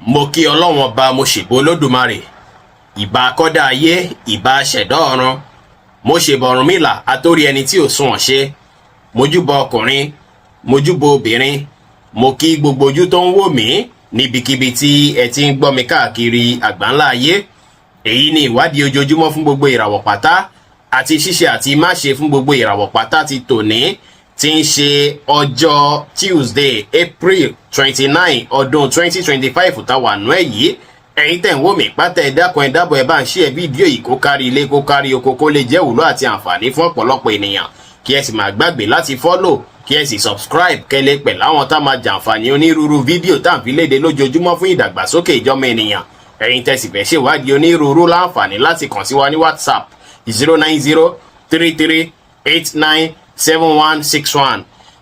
mo kí ọlọ́run ọba mo ṣèbò olódùmarè ìbà akọ́dá ayé ìbà ṣẹ̀dá ọ̀run mo ṣèbà Ọ̀rúnmìlà atórí ẹni tí ò sunwọ̀n ṣe mojúbọ ọkùnrin mojúbọ obìnrin mo kí gbogbo ojú tó ń wò mí níbikíbi tí ẹ ti ń gbọ́ mi káàkiri àgbáńlá ayé. Èyí ni ìwádìí ojoojúmọ́ fún gbogbo ìràwọ̀ pátá àti ṣíṣe àti máṣe fún gbogbo ìràwọ̀ pátá ti tòní tí ń ṣe ọjọ́ Tuesday April 29 ọdún 2025 táwa nù ẹ̀ yìí. Ẹ̀yin tẹ̀ ń wò mí pátá ẹ dákun ẹ dábọ̀ ẹ bá ń share fídíò yìí kó kárí ilé kó kárí oko kó lè jẹ́ ìwúlò àti àǹfààní fún ọ̀pọ̀lọpọ̀ ènìyàn. Kí ẹ sì má gbàgbé láti follow kí ẹ sì subscribe kẹ́lẹ́ pẹ̀lú àwọn tá máa jàǹfààní onírúurú fídíò tá à ń fi léde lójoojúmọ́ fún ìdàgbàsókè ìjọmọ ènìyàn. Ẹ̀yin tẹ́ sì fẹ́ ṣèwádìí onírúurú láǹfààní láti kàn sí wa ní WhatsApp 09033897161.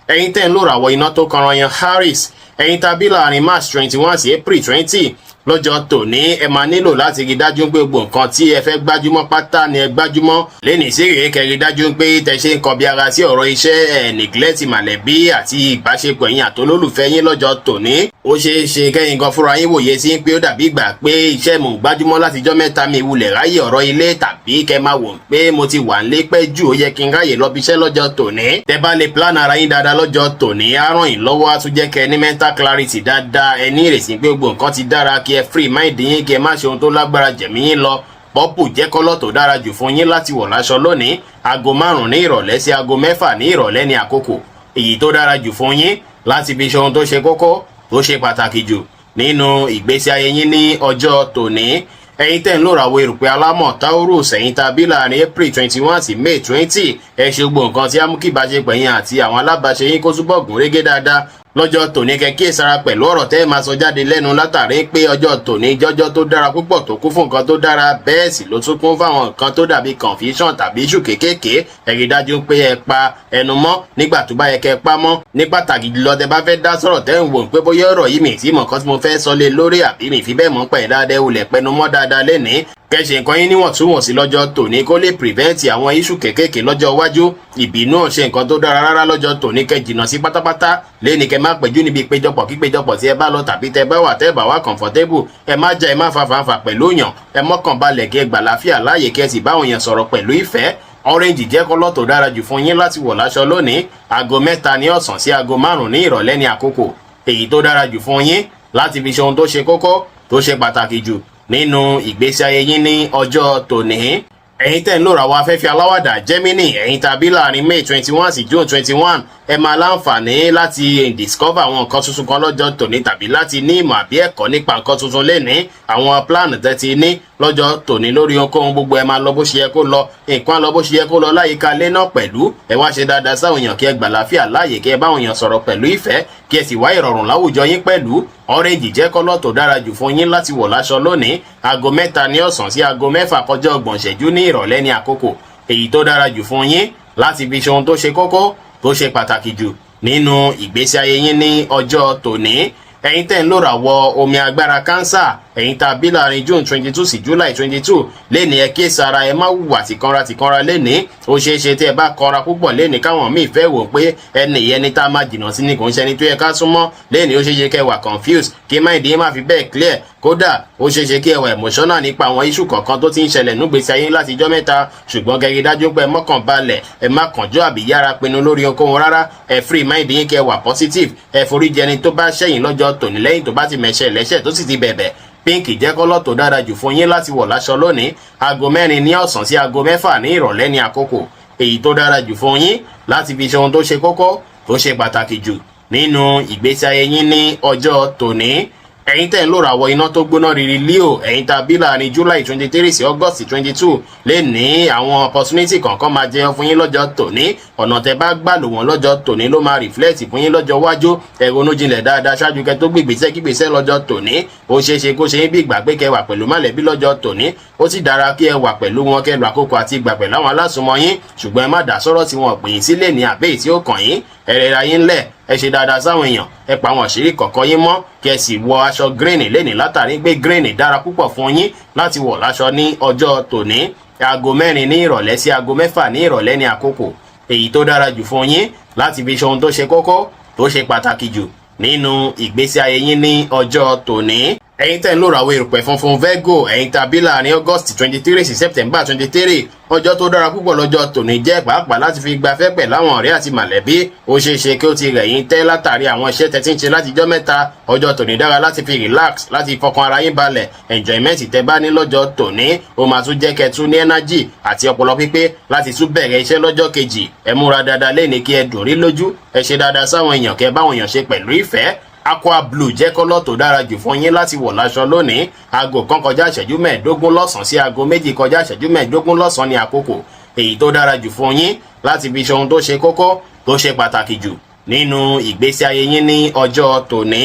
Ẹ̀yin tẹ́ ń lò ràwọ̀ iná tó kanran yan Harris. Ẹ̀yin tàbí láàrin March 21 sí April 20 lọ́jọ́ tòní ẹ máa nílò láti rí dájú pé gbogbo nǹkan tí ẹ fẹ́ gbájúmọ́ pátá ni ẹ gbájúmọ́. Lẹ́nìí sí rèé kẹrí dájú pé tẹ ṣe ń kọbi ara sí ọ̀rọ̀ iṣẹ́ neglect màlẹ́bí àti ìbáṣepọ̀ ẹ̀yin àtolólùfẹ́ yín lọ́jọ́ tòní. Ó ṣeé ṣe kẹ́yin gan fúnra yín wòye sí pé ó dàbí ìgbà pé iṣẹ́ mò ń gbájúmọ́ látijọ́ mẹ́ta mi wulẹ̀ ráyè ọ̀rọ̀ ilé tàbí kẹ́ máa wò pé mo ti wà nílé pẹ́ jù ó yẹ kí n ráyè lọ bíṣẹ́ lọ́jọ́ tòní. Tẹ bá lè plan ara yín dáadáa lọ́jọ́ tòní á ràn yín lọ́wọ́ á tún jẹ́ kẹ́ ní mental clarity dáadáa ẹ ní ìrètí pé gbogbo nǹkan ti dára kí ẹ free mind yín kí ẹ má ṣe ohun tó lágbára jẹ̀mí yín lọ. Pọ́pù jẹ́ kọ́lọ̀ tó dára jù fún yín láti wọ̀ láṣọ lónìí. Aago 5 ní ìrọ̀lẹ́ sí aago 6 ní ìrọ̀lẹ́ ní àkókò èyí tó dára jù fún yín láti fi ṣe ohun tó ṣe kókó tó ṣe pàtàkì jù nínú ìgbésí ayé yín ní ọjọ́ tòní. Ẹ̀yin tẹ́ ń lò ràwọ̀ erùpẹ̀ alámọ̀ Taurus ẹ̀yin tàbí láàrin April 21 sí May 20 ẹ ṣe gbogbo nǹkan tí á mú kí ìbáṣepọ̀ yín àti àwọn alábàáṣe yín kó túbọ̀ gún régé dáadáa. Lọ́jọ́ tòní kẹ́ kíyèsára pẹ̀lú ọ̀rọ̀ tẹ́ máa sọ jáde lẹ́nu látàrí pé ọjọ́ tòní jọ́jọ́ tó dára púpọ̀ tó kún fún nǹkan tó dára bẹ́ẹ̀ sì ló tún kún fáwọn nǹkan tó dàbí confusion tàbí issue kéékèèké. Ẹ rí dájú pé ẹ pa ẹnu mọ́ nígbà tó bá yẹ kẹ́ pa mọ́. Ní pàtàkì jùlọ tẹ́ bá fẹ́ dá sọ̀rọ̀ tẹ́ ń wò pé bóyá ọ̀rọ̀ yìí mi tí mọ̀ nǹkan tí mo fẹ́ sọ lé lórí àbí mi fi bẹ́ẹ̀ mọ̀ pẹ̀ dáadáa wulẹ̀ pẹnu mọ́ dáadáa lẹ́nìí. Kẹ́ṣe nǹkan yín níwọ̀ntúnwọ̀nsí lọ́jọ́ tòní kó lè prevent àwọn issue kéékèèké lọ́jọ́ iwájú. Ìbínú ò ṣe nǹkan tó dára rárá lọ́jọ́ tòní kẹ́ jìnnà sí pátápátá. Lẹ́ni kẹ́ má péjú níbi péjọpọ̀ kí péjọpọ̀ tí ẹ bá lọ tàbí tẹ bá wà tẹ́ bá wà comfortable. Ẹ má jà ẹ má fa fàǹfà pẹ̀lú yàn. Ẹ mọ́kàn balẹ̀ kí ẹ gbà láfíà láàyè kí ẹ sì báwọn yẹn sọ̀rọ̀ pẹ̀lú ìfẹ́. Orange jẹ́ kọ́lọ̀ tó dára jù fún yín láti wọ̀ láṣọ lónìí. Aago 3 ní ọ̀sán sí aago 5 ní ìrọ̀lẹ́ ní àkókò èyí tó dára jù fún yín láti fi ṣe ohun tó ṣe kókó tó ṣe pàtàkì jù nínú ìgbésí ayé yín ní ọjọ́ tòní. Ẹ̀yin tẹ́ ń lò ràwọ̀ afẹ́fẹ́ aláwàdà Gemini ẹ̀yin tàbí láàrin May 21 sí June 21 ẹ máa láǹfààní láti discover àwọn nǹkan tuntun kan lọ́jọ́ tòní tàbí láti ní ìmọ̀ àbí ẹ̀kọ́ nípa nǹkan tuntun lẹ́ni. Àwọn plan tẹ́ ti ní lọ́jọ́ tòní lórí ohunkóhun gbogbo ẹ máa lọ bó ṣe yẹ kó lọ nǹkan lọ bó ṣe yẹ kó lọ láyìíká ilé náà pẹ̀lú. Ẹ wá ṣe dáadáa sáwọn èèyàn kí ẹ gbà láfíà láàyè kí ẹ báwọn èèyàn sọ̀rọ̀ pẹ̀lú ìfẹ́ kí ẹ sì wá ìrọ̀rùn láwùjọ yín pẹ̀lú. Orange jẹ́ kọ́lọ̀ tó dára jù fún yín láti wọ̀ láṣọ lónìí. Aago 3 ní ọ̀sán sí aago 6 kọjá 30 ìṣẹ́jú ní ìrọ̀lẹ́ ní àkókò èyí tó dára jù fún yín láti fi ṣe ohun tó ṣe kókó tó ṣe pàtàkì jù nínú ìgbésí ayé yín ní ọjọ́ tòní. Ẹ̀yin tẹ́ ń lò ràwọ̀ omi agbára Cancer ẹ̀yin tàbí láàrin June 22 sí July 22 lẹ́ni ẹ kíyèsára ẹ má hùwà tìkanra lẹ́ni. Ó ṣeé ṣe tí ẹ bá kanra púpọ̀ lẹ́ni káwọn míì fẹ́ wò pé ẹni ìyẹn tá a máa jìnnà sí ni kò ń ṣe ẹni tó yẹ ká súnmọ́ lẹ́ni. Ó ṣeé ṣe kẹ́ wà confused kí mind yín má fi bẹ́ẹ̀ clear kódà ó ṣeé ṣe kí ẹ wà emotional nípa àwọn issue kọ̀ọ̀kan tó ti ń ṣẹlẹ̀ nígbésí ayé láti ijọ́ mẹ́ta ṣùgbọ́n gẹ́gẹ́ dájú pé ẹ mọ́kàn balẹ̀ ẹ má kánjú àbí yára pinnu lórí ohunkóhun rárá. Ẹ free mind yín kẹ́ wà positive ẹ forí jẹni tó bá ṣẹ̀yìn lọ́jọ́ tòní lẹ́yìn tó bá ti mẹ̀ṣẹ̀ lẹ́ṣẹ̀ tó sì ti bẹ̀bẹ̀. Pink jẹ́ kọ́lọ̀ tó dára jù fún yín láti wọ̀ láṣọ lónìí. Aago 4 ní ọ̀sán sí aago 6 ní ìrọ̀lẹ́ ní àkókò èyí tó dára jù fún yín láti fi ṣe ohun tó ṣe kókó tó ṣe pàtàkì jù nínú ìgbésí ayé yín ní ọjọ́ tòní. Ẹ̀yin tẹ́ ń lò ràwọ̀ iná tó gbóná riri Leo ẹ̀yin tàbí láàrin July 23 sí August 22 lè ní àwọn opportunity kọ̀ọ̀kan máa jẹyọ fún yín lọ́jọ́ tòní. Ọ̀nà tẹ́ bá gbà lò wọ́n lọ́jọ́ tòní ló máa reflect fún yín lọ́jọ́ iwájú. Ẹ ronú jinlẹ̀ dáadáa ṣáájú kẹ́ tó gbègbèsẹ́ kígbèsẹ́ lọ́jọ́ tòní. Ó ṣeé ṣe kó ṣe yín bí ìgbà pé kẹ́ wà pẹ̀lú mọ̀lẹ́bí lọ́jọ́ tòní. Ó sì dára kí ẹ wà pẹ̀lú wọn kẹ́ lo àkókò àti ìgbà pẹ̀lú àwọn alásùnmọ́ yín ṣùgbọ́n ẹ má dá sọ̀rọ̀ tí wọn pè yín sílé ní àbẹ́yì tí ó kàn yín. Ẹ rẹra yín lẹ̀ ẹ ṣe dáadáa sáwọn èèyàn ẹ pa àwọn àṣírí kọ̀ọ̀kan yín mọ́ kí ẹ sì wọ aṣọ green lẹ́ni látàrí pé green dára púpọ̀ fún yín láti wọ̀ láṣọ ní ọjọ́ tòní. Aago 4 ní ìrọ̀lẹ́ sí aago 6 ní ìrọ̀lẹ́ ní àkókò èyí tó dára jù fún yín láti fi ṣe ohun tó ṣe kókó tó ṣe pàtàkì jù nínú ìgbésí ayé yín ní ọjọ́ tòní. ẹ̀yin tẹ́ ń lò ràwọ̀ erùpẹ̀ funfun Virgo ẹ̀yin tàbí láàrin August 23 sí September 23 ọjọ́ tó dára púpọ̀ lọ́jọ́ tòní jẹ́ pàápàá láti fi gbafẹ́ pẹ̀ láwọn ọ̀rẹ́ àti mọ̀lẹ́bí ó ṣeé ṣe kí ó ti rẹ̀ yín tẹ́ látàrí àwọn iṣẹ́ tẹ́ ti ń ṣe látijọ́ mẹ́ta ọjọ́ tòní dára láti fi relax láti fọkàn ara yín balẹ̀ enjoyment tẹ́ bá ní lọ́jọ́ tòní ó máa tún jẹ́ kẹ́ tún ní energy àti ọpọlọ pípé láti tún bẹ̀rẹ̀ iṣẹ́ lọ́jọ́ kejì ẹ múra dáadáa lẹ́ni kí ẹ dùn rí lójú ẹ ṣe dáadáa sáwọn èèyàn kẹ́ báwọn èèyàn ṣe pẹ̀lú ìfẹ́ aqua blue jẹ́ kọ́lọ̀ tó dára jù fún yín láti wọ̀ láṣọ lónìí aago kan kọjá ìṣẹ́jú mẹ́ẹ̀ẹ́dógún lọ́sàn-án sí aago méjì kọjá ìṣẹ́jú mẹ́ẹ̀ẹ́dógún lọ́sàn-án ní àkókò èyí tó dára jù fún yín láti fi ṣe ohun tó ṣe kókó tó ṣe pàtàkì jù nínú ìgbésí ayé yín ní ọjọ́ tòní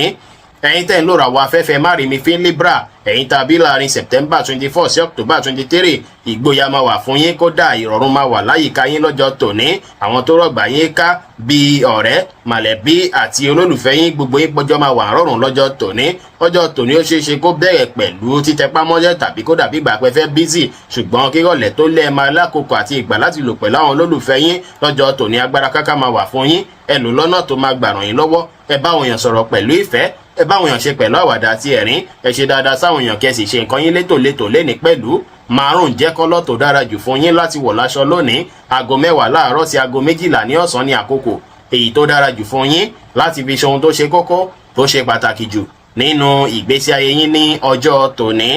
ẹ̀yin tẹ́ ń lò ràwọ̀ afẹ́fẹ́ márìmí fín Libra ẹ̀yin tàbí láàrin September 24 sí October 23 ìgboyà máa wà fún yín kódà ìrọ̀rùn máa wà láyìíká yín lọ́jọ́ tòní àwọn tó rọ̀gbà yín ká bíi ọ̀rẹ́ mọ̀lẹ́bí àti olólùfẹ́ yín gbogbo yín pọ́jọ́ máa wà rọrùn lọ́jọ́ tòní ọjọ́ tòní ó ṣeé ṣe kó bẹ̀rẹ̀ pẹ̀lú títẹpámọ́ṣẹ́ tàbí kó dàbí ìgbà pẹ́fẹ́ bízì ṣùgbọ́n kírọ̀lẹ́ tó lẹ́ẹ̀ máa lákòókò àti ìgbà láti lò pẹ̀lú àwọn olólùfẹ́ yín lọ́jọ́ tòní agbára káká máa wà fún yín ẹ lò lọ́nà tó máa gbà ràn yín lọ́wọ́ ẹ bá àwọn èèyàn sọ̀rọ̀ pẹ̀lú ìfẹ́ ẹ bá àwọn èèyàn ṣe pẹ̀lú àwàdà àti ẹ̀rín ẹ ṣe dáadáa sáwọn èèyàn kẹsì ṣe nǹkan yín létòlétò lẹ́ni pẹ̀lú márùn jẹ́ kọ́lọ̀ tó dára jù fún yín láti wọ̀ láṣọ lónìí aago 10 láàárọ̀ sí aago 12 ní ọ̀sán ní àkókò èyí tó dára jù fún yín láti fi ṣe ohun tó ṣe kókó tó ṣe pàtàkì jù nínú ìgbésí ayé yín ní ọjọ́ tòní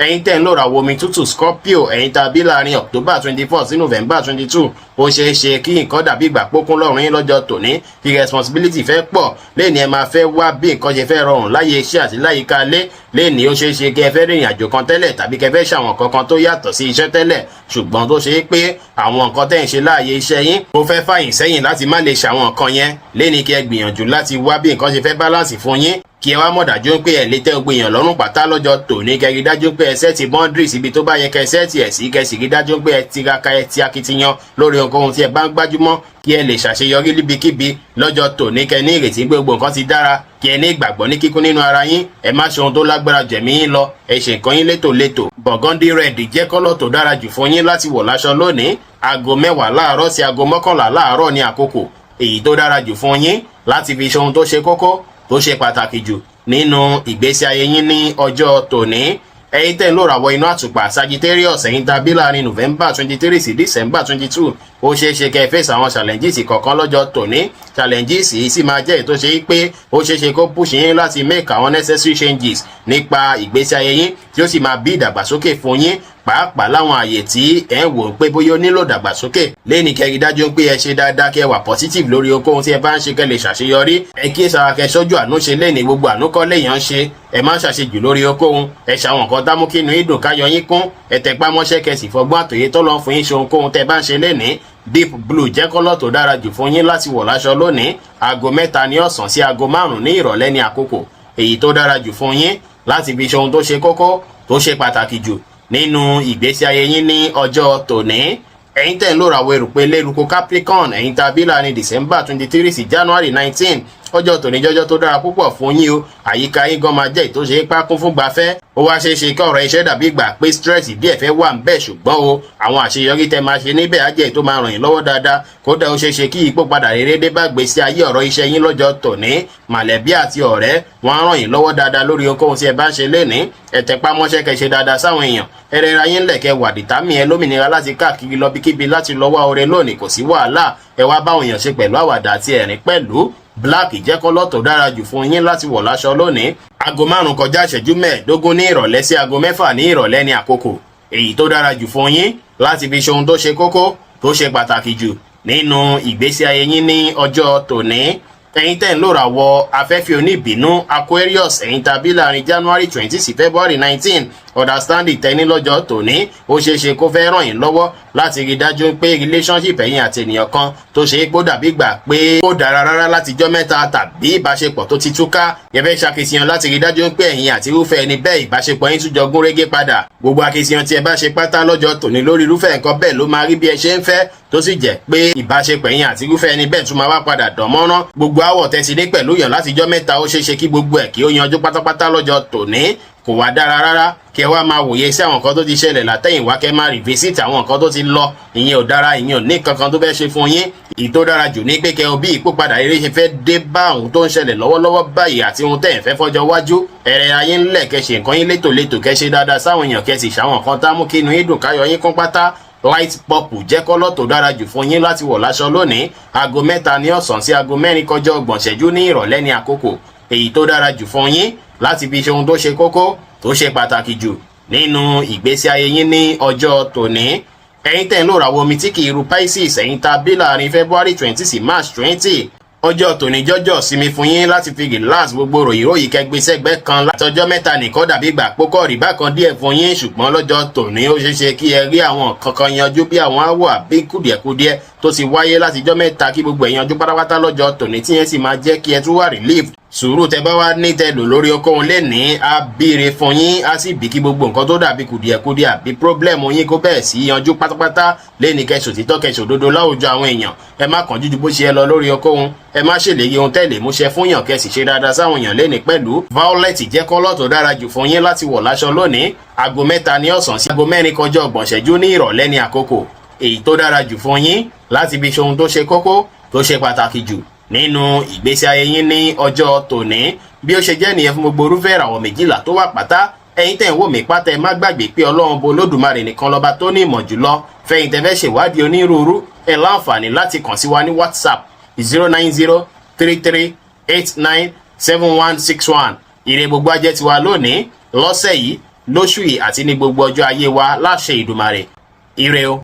ẹ̀yin tẹ́ ń lò ràwọ̀ omi tútù Scorpio ẹ̀yin tàbí láàrin October 24 sí November 22 ó ṣeé ṣe kí nǹkan dàbí ìgbà pókún lọ́rùn yín lọ́jọ́ tòní kí responsibility fẹ́ pọ̀ lẹ́ni ẹ máa fẹ́ wá bí nǹkan ṣe fẹ́ rọrùn láyé iṣẹ́ àti láyìíká lé lẹ́ni ó ṣeé ṣe kí ẹ fẹ́ rìnrìn àjò kan tẹ́lẹ̀ tàbí kẹ fẹ́ ṣàwọn kankan tó yàtọ̀ sí iṣẹ́ tẹ́lẹ̀ ṣùgbọ́n tó ṣe é pé àwọn nǹkan tẹ́ ń ṣe láàyè iṣẹ́ yín ó fẹ́ fàyìn sẹ́yìn láti má lè ṣàwọn nǹkan yẹn lẹ́ni kí ẹ gbìyànjú láti wá bí nǹkan ṣe fẹ́ balance fún yín kí ẹ wá mọ̀ dájú pé ẹ lè tẹ́ gbogbo èèyàn lọ́rùn pátá lọ́jọ́ tòní kẹ́rí dájú pé ẹ sẹ́ẹ̀tì boundaries ibi tó bá yẹ kẹ́ sẹ́ẹ̀tì ẹ̀ sí kẹ́sì rí dájú pé ẹ tiraka ẹ ti akitiyan lórí ohunkóhun tí ẹ bá ń gbájúmọ́ kí ẹ lè ṣàṣeyọrí níbikíbi lọ́jọ́ tòní kẹ́ ní ìrètí gbogbo nǹkan ti dára kí ẹ ní ìgbàgbọ́ ní kíkún nínú ara yín ẹ má ṣe ohun tó lágbára jẹ̀mí yín lọ ẹ ṣe nǹkan yín létòlétò burgundy red jẹ́ kọ́lọ̀ tó dára jù fún yín láti wọ̀ láṣọ lónìí aago 10 láàárọ̀ sí aago 11 láàárọ̀ ní àkókò èyí tó dára jù fún yín láti fi ṣe ohun tó ṣe kókó tó ṣe pàtàkì jù nínú ìgbésí ayé yín ní ọjọ́ tòní ẹ̀yin tẹ́ ń lò ràwọ̀ inú àtùpà Sagittarius ẹ̀yin tàbí láàrin November 23 sí December 22 ó ṣeé ṣe kẹ́ ẹ fèsì àwọn challenges kọ̀ọ̀kan lọ́jọ́ tòní challenges yìí sì máa jẹ́ èyí tó ṣe pé ó ṣeé ṣe kó push yín láti make àwọn necessary changes nípa ìgbésí ayé yín tí ó sì máa bí ìdàgbàsókè fún yín pàápàá láwọn àyè tí ẹ ń wò pé bóyá ó nílò ìdàgbàsókè lẹ́ni kẹ́rí dájú pé ẹ ṣe dáadáa kẹ́ wà positive lórí ohunkóhun tí ẹ bá ń ṣe kẹ́ lè ṣàṣeyọrí ẹ kí sára kẹ́ sọ́jú àánú ṣe lẹ́ni gbogbo àánú kọ́ lèèyàn ń ṣe ẹ má ṣàṣejù lórí ohunkóhun ẹ ṣàwọn nǹkan dámú kí inú ìdùn káyọ yín kún ẹ tẹpá mọ́ṣẹ́ kẹ́ sì fọgbọ́n àtòyé tọ́lọ́ fún yín ṣe ohunkóhun tẹ́ bá ń ṣe lẹ́ni deep blue jẹ́ kọ́lọ̀ tó dára jù fún yín láti wọ̀ láṣọ lónìí aago 3 ní ọ̀sán sí aago 5 ní ìrọ̀lẹ́ ní àkókò èyí tó dára jù fún yín láti fi ṣe ohun tó ṣe kókó tó ṣe pàtàkì jù nínú ìgbésí ayé yín ní ọjọ́ tòní ẹ̀yin tẹ́ ń lò ràwọ̀ erùpẹ̀ lérúkọ Capricorn ẹ̀yin tàbí láàrin December 23 sí January 19 ọjọ́ tòní jọjọ́ tó dára púpọ̀ fún yín o àyíká yín gan máa jẹ́ ìtòṣe pákún fún gbafẹ́ ó wá ṣeé ṣe kí ọ̀rọ̀ iṣẹ́ dàbí ìgbà pé stress díẹ̀ fẹ́ wà ń bẹ̀ ṣùgbọ́n o àwọn àṣeyọrí tẹ́ máa ṣe níbẹ̀ á jẹ́ tó máa ràn yín lọ́wọ́ dáadáa kódà ó ṣeé ṣe kí ipò padà rere dé bá gbèsè ayé ọ̀rọ̀ iṣẹ́ yín lọ́jọ́ tòní mọ̀lẹ́bí àti ọ̀rẹ́ wọn á ràn yín lọ́wọ́ dáadáa lórí ohunkóhun tí ẹ bá ń ṣe lénìí ẹ tẹpá mọ́ṣẹ́ kẹ́ ṣe dáadáa sáwọn èèyàn ẹ rẹra yín lẹ̀kẹ́ wà dìtámì ẹ lómìnira láti káàkiri lọ bíkíbi láti lọ́wọ́ ọrẹ lónìí kò sí wàhálà ẹ wá báwọn èèyàn ṣe pẹ̀lú àwàdà àti ẹ̀rín pẹ̀lú black jẹ́ kọ́lọ̀ tó dára jù fún yín láti wọ̀ láṣọ lónìí aago 5 kọjá ìṣẹ́jú 15 ní ìrọ̀lẹ́ sí aago 6 ní ìrọ̀lẹ́ ní àkókò èyí tó dára jù fún yín láti fi ṣe ohun tó ṣe kókó tó ṣe pàtàkì jù nínú ìgbésí ayé yín ní ọjọ́ tòní ẹ̀yin tẹ́ ń lò ràwọ̀ afẹ́fẹ́ oníbínú Aquarius ẹ̀yin tàbí láàrin January 20 sí February 19 understanding tẹ́ni lọ́jọ́ tòní ó ṣeé ṣe kó fẹ́ ràn yín lọ́wọ́ láti rí dájú pé relationship ẹ̀yin àti ènìyàn kan tó ṣe é kó dàbí gbà pé ó dára rárá láti jọ́ mẹ́ta tàbí ìbáṣepọ̀ tó ti túká ẹ fẹ́ ṣàkíyàn láti rí dájú pé ẹ̀yin àti irúfẹ́ ẹni bẹ́ẹ̀ ìbáṣepọ̀ yín tún jọ gún régé padà gbogbo akitiyan tí ẹ bá ṣe pátá lọ́jọ́ tòní lórí irúfẹ́ nǹkan bẹ́ẹ̀ ló máa rí bí ẹ ṣe ń fẹ́ tó sì jẹ́ pé ìbáṣepọ̀ ẹ̀yin àti irúfẹ́ ẹni bẹ́ẹ̀ tún máa wá padà dán mọ́rán gbogbo àwọ̀ tẹ́sí dé pẹ̀lú yàn láti jọ́ mẹ́ta ó ṣeé ṣe kí gbogbo ẹ̀ kí ó yanjú pátápátá lọ́jọ́ tòní kò wá dára rárá kẹ wá máa wòye sí àwọn nǹkan tó ti ṣẹlẹ̀ látẹ̀yìnwá kẹ máa revisit àwọn nǹkan tó ti lọ. Ìyẹn ò dára, ìyẹn ò ní kankan tó fẹ́ ṣe fún yín. Èyí tó dára jù ní pé kẹ bí ìpòpadà rere ṣe fẹ́ dé bá ohun tó ń ṣẹlẹ̀ lọ́wọ́lọ́wọ́ báyìí àti ohun tẹ̀ ń fẹ́ fọ́jọ́ wájú. Ẹ̀rẹ̀ ayé ńlẹ̀ kẹ ṣe nǹkan yín létòlétò kẹ ṣe dáadáa sáwọn èèyàn kẹ sì ṣàwọn nǹkan tá mú kí inú yín dùn káyọ̀ yín kún pátá. Light purple jẹ́ kọ́lọ̀ tó dára jù fún yín láti wọ̀ láṣọ lónìí. Aago 3 ní ọ̀sán sí aago 4 kọjá 30 ìṣẹ́jú ní ìrọ̀lẹ́ ní àkókò. Èyí tó dára jù fún yín láti fi ṣe ohun tó ṣe kókó tó ṣe pàtàkì jù nínú ìgbésí ayé yín ní ọjọ́ tòní. Ẹ̀yin tẹ́ ń lò ràwọ̀ omi tí kì í ru Pisces, ẹ̀yin tá bí láàrin February 20 sí March 20. Ọjọ́ tòní jọjọ́ sinmi fún yín láti fi relax gbogbo ròyìnròyìn kẹgbẹ́ sẹ́gbẹ́ kan látọjọ́ mẹ́ta nìkan dàbí ìgbà pókọ̀ rí bákan díẹ̀ fún yín, ṣùgbọ́n lọ́jọ́ tòní ó ṣeéṣe kí ẹ rí àwọn kankan yanjú bí àwọn áwọ̀ àbí kùdìẹ̀kudiẹ tó ti wáyé látijọ́ mẹ́ta kí gbogbo ẹ̀ yanjú pátápátá lọ́jọ́ tòní tí yẹn sì máa jẹ́ kí ẹ tún wà relief. Sùúrù tẹ bá wá ní tẹ lò lórí okòwò lẹ́ni á bíire fún yín, á sì bí kí gbogbo nǹkan tó dàbí kùdìẹ̀kudiẹ àbí problem yín kó bẹ̀rẹ̀ sí yanjú pátápátá lẹ́ni kẹsò títọ́ kẹsò òdodo láwùjọ àwọn èèyàn. Ẹ má kánjú ju bó ṣe ẹ lọ lórí okòwò, ẹ má ṣèlérí ohun tẹ́lẹ̀ múṣẹ fún yàn kẹsì ṣe dáadáa sáwọn èèyàn lẹ́ni pẹ̀lú. Violet jẹ́ kọ́lọ̀ tó dára jù fún yín láti wọ̀ láṣọ lónìí. Aago 3 ní ọ̀sán sí aago 4 kọjá 30 ìṣẹ́jú ní ìrọ̀lẹ́ ní àkókò. Èyí tó dára jù fún yín láti fi ṣe ohun tó ṣe kókó tó ṣe pàtàkì jù nínú ìgbésí ayé yín ní ọjọ́ tòní. Bí ó ṣe jẹ́ nìyẹn fún gbogbo orúfẹ́ ìràwọ̀ 12 tó wà pátá. Ẹ̀yin tẹ́ ń wò mí pátá ẹ má gbàgbé pé Ọlọ́run bo Olódùmarè nìkan lọ́ba tó ní ìmọ̀ jùlọ. Fẹ̀yin tẹ́ fẹ́ ṣèwádìí onírúurú ẹ láǹfààní láti kàn sí wa ní WhatsApp 09033897161. Ire gbogbo ajẹ́ tiwa lónìí, lọ́sẹ̀ yìí, lóṣù yìí àti ní gbogbo ọjọ́ ayé wa láṣẹ Ìdùmarè. Ire o.